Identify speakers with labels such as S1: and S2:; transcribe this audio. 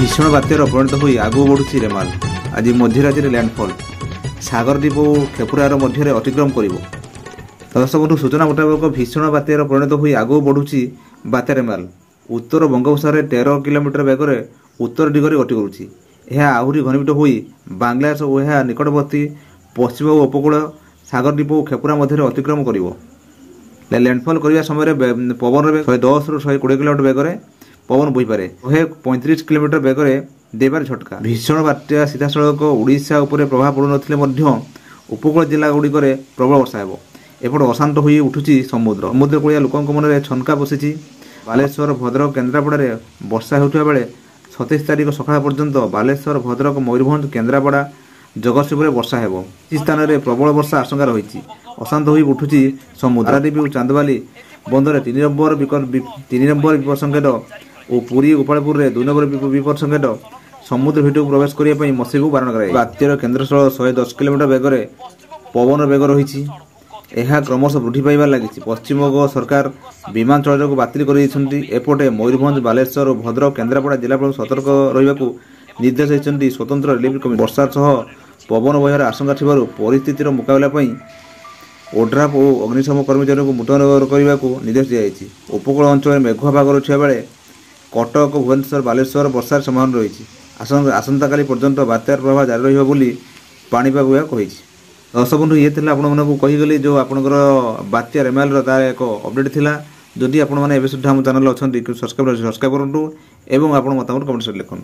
S1: भीषण बात्यार परिणत हो आगू बढ़ुछि रेमाल। आज मध्यरात्रि लैंडफॉल सागरद्वीप और खेपुरार मध्य अतिक्रम कर। दर्शक बंधु सूचना मुताबक भीषण बात्यार परिणत हो आगू बढ़ुछि बात्या रेमाल। उत्तर बंगोपसागर 13 किलोमीटर बेगर उत्तर दिगरे गति करुछि। यह आहरी घनीभूत हो बांग्लादेश और यह निकटवर्ती पश्चिम उपकूल सागरद्वीप और खेपुरा मध्य अतिक्रम कर। लैंडफॉल करने समय पवन 110 ରୁ 120 किलोमीटर बेगर पवन बोईपे। 135 किलोमीटर बेगर देवार झटका। भीषण बात्या सीधा सड़क ओडिशा उपर प्रभाव पड़ुन उपकूल जिला गुड़िक प्रबल वर्षा हो। एपट अशांत हो उठुची समुद्र कूलिया लोकों मन छनका बसी। बालेश्वर भद्रक केन्द्रापड़े वर्षा होता बेले 27 तारिख सकाळ पर्यंत बालेश्वर भद्रक मयूरभंज केन्द्रापड़ा जगतसिंहपुर वर्षा हो। किसी स्थान में प्रबल वर्षा आशंका रही। अशांत हो उठुची समुद्र। पारादीप और चांदबाली बंदर 3 नंबर विपद संकेत और पुरी गोपालपुर में 2 नंबर विपद संकेत। समुद्र भितर प्रवेश करने मत्स्य को बारण कर। बात्यार केन्द्रस्थल 110 किलोमीटर बेगर पवन बेग रही। यह क्रमश वृद्धि पाइबार लगी। पश्चिमबंग सरकार विमान चलाचल को बातिल करपटे मयूरभंज बालेश्वर और भद्रक केन्द्रापड़ा जिलापाल सतर्क रहा निर्देश देते स्वतंत्र रिलीफ कमिटी। वर्षा सह पवन बहर आशंका थिबारु परिस्थितिर मुकाबला ओड्राफ और अग्निशम कर्मचारी को मुतयन करने को निर्देश दी। उपकूल अंचल मेघुआ भाग रहा बेले कटक भुवनेश्वर बालेश्वर वर्षार संभावना रही। आसंता काली पर्यंत बात्यार प्रभाव जारी रही पाणीपाग विभाग कही। दर्शक बंधु ये आपको कहीगली जो आपंकर बात्या रेमाल तार एक अपडेट थिला। जदि आपण मैंने सुधा आम चैनल अच्छा सब्सक्राइब करूँ और आप मतामत कमेंट लिखूँ।